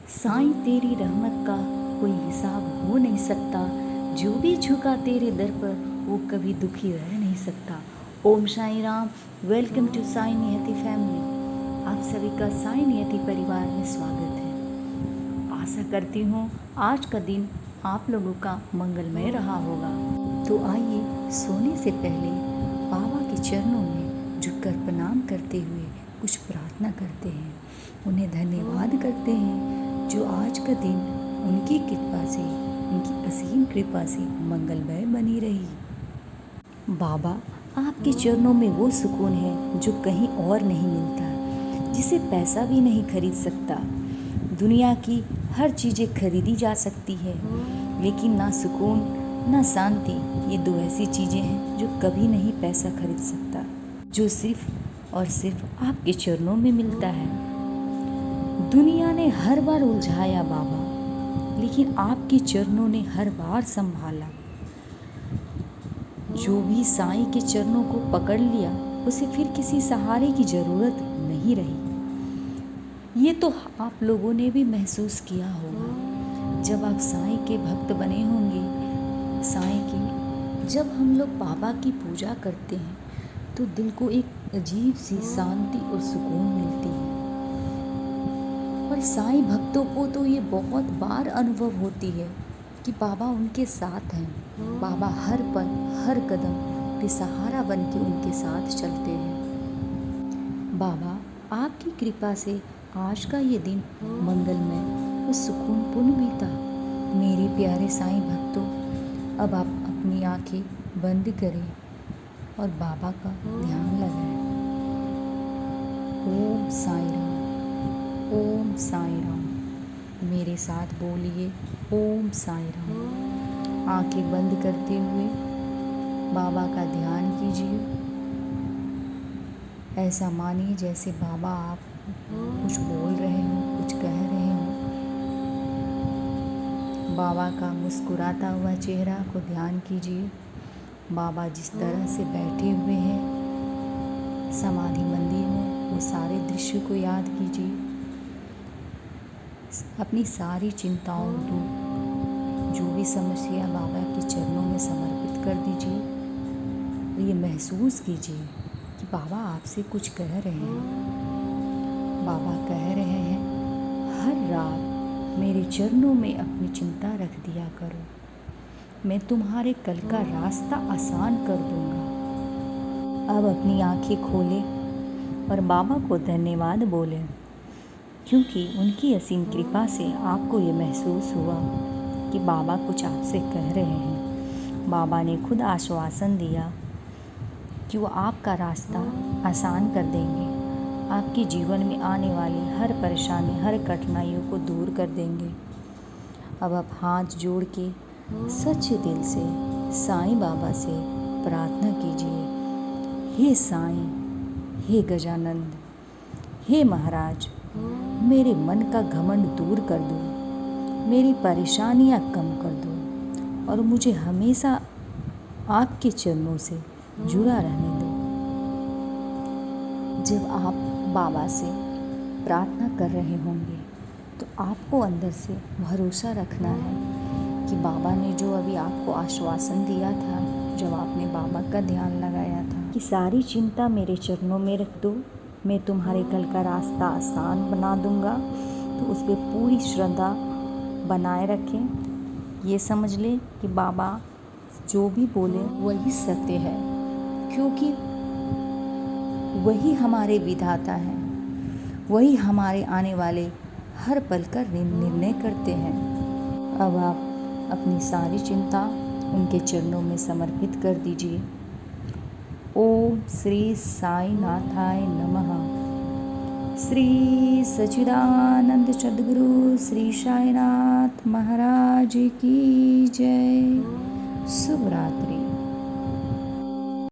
साईं तेरी रहमत का कोई हिसाब हो नहीं सकता। जो भी झुका तेरे दर पर वो कभी दुखी रह नहीं सकता। ओम साईं राम। वेलकम टू साईं नियति फैमिली। आप सभी का साईं नियति परिवार में स्वागत है। आशा करती हूँ आज का दिन आप लोगों का मंगलमय रहा होगा। तो आइए सोने से पहले बाबा के चरणों में झुककर प्रणाम करते हुए कुछ प्रार्थना करते हैं। उन्हें धन्यवाद करते हैं जो आज का दिन उनकी कृपा से, उनकी असीम कृपा से मंगलमय बनी रही। बाबा, आपके चरणों में वो सुकून है जो कहीं और नहीं मिलता, जिसे पैसा भी नहीं खरीद सकता। दुनिया की हर चीज़ें खरीदी जा सकती है, लेकिन ना सुकून ना शांति, ये दो ऐसी चीज़ें हैं जो कभी नहीं पैसा खरीद सकता, जो सिर्फ और सिर्फ आपके चरणों में मिलता है। दुनिया ने हर बार उलझाया बाबा, लेकिन आपके चरणों ने हर बार संभाला। जो भी साईं के चरणों को पकड़ लिया उसे फिर किसी सहारे की ज़रूरत नहीं रही। ये तो आप लोगों ने भी महसूस किया होगा जब आप साईं के भक्त बने होंगे। साईं की जब हम लोग बाबा की पूजा करते हैं तो दिल को एक अजीब सी शांति और सुकून मिलती है। और साईं भक्तों को तो ये बहुत बार अनुभव होती है कि बाबा उनके साथ हैं। बाबा हर पल हर कदम बेसहारा बन के उनके साथ चलते हैं। बाबा, आपकी कृपा से आज का ये दिन मंगलमय और सुकूनपूर्ण बीता। मेरे प्यारे साईं भक्तों, अब आप अपनी आंखें बंद करें और बाबा का ध्यान लगाएं। ओम साईं राम, ओम साईं राम। मेरे साथ बोलिए ओम साईं राम। आंखें बंद करते हुए बाबा का ध्यान कीजिए। ऐसा मानिए जैसे बाबा आप कुछ बोल रहे हो, कुछ कह रहे हो। बाबा का मुस्कुराता हुआ चेहरा को ध्यान कीजिए। बाबा जिस तरह से बैठे हुए हैं समाधि मंदिर में, वो सारे दृश्य को याद कीजिए। अपनी सारी चिंताओं को, जो भी समस्या, बाबा के चरणों में समर्पित कर दीजिए। और ये महसूस कीजिए कि बाबा आपसे कुछ कह रहे हैं। बाबा कह रहे हैं, हर रात मेरे चरणों में अपनी चिंता रख दिया करो, मैं तुम्हारे कल का रास्ता आसान कर दूंगा। अब अपनी आंखें खोलें और बाबा को धन्यवाद बोलें, क्योंकि उनकी असीम कृपा से आपको ये महसूस हुआ कि बाबा कुछ आपसे कह रहे हैं। बाबा ने खुद आश्वासन दिया कि वो आपका रास्ता आसान कर देंगे, आपके जीवन में आने वाली हर परेशानी, हर कठिनाइयों को दूर कर देंगे। अब आप हाथ जोड़ के सच्चे दिल से साईं बाबा से प्रार्थना कीजिए, हे साईं, हे गजानंद, हे महाराज, मेरे मन का घमंड दूर कर दो, मेरी परेशानियां कम कर दो और मुझे हमेशा आपके चरणों से जुड़ा रहने दो। जब आप बाबा से प्रार्थना कर रहे होंगे तो आपको अंदर से भरोसा रखना है कि बाबा ने जो अभी आपको आश्वासन दिया था, जब आपने बाबा का ध्यान लगाया था कि सारी चिंता मेरे चरणों में रख दो, मैं तुम्हारे कल का रास्ता आसान बना दूंगा, तो उस पर पूरी श्रद्धा बनाए रखें। ये समझ लें कि बाबा जो भी बोले वही सत्य है, क्योंकि वही हमारे विधाता हैं, वही हमारे आने वाले हर पल का निर्णय करते हैं। अब आप अपनी सारी चिंता उनके चरणों में समर्पित कर दीजिए। ओम श्री साई नाथाय नमः। श्री सच्चिदानंद सद्गुरु श्री साईनाथ महाराज की जय। शुभ रात्रि।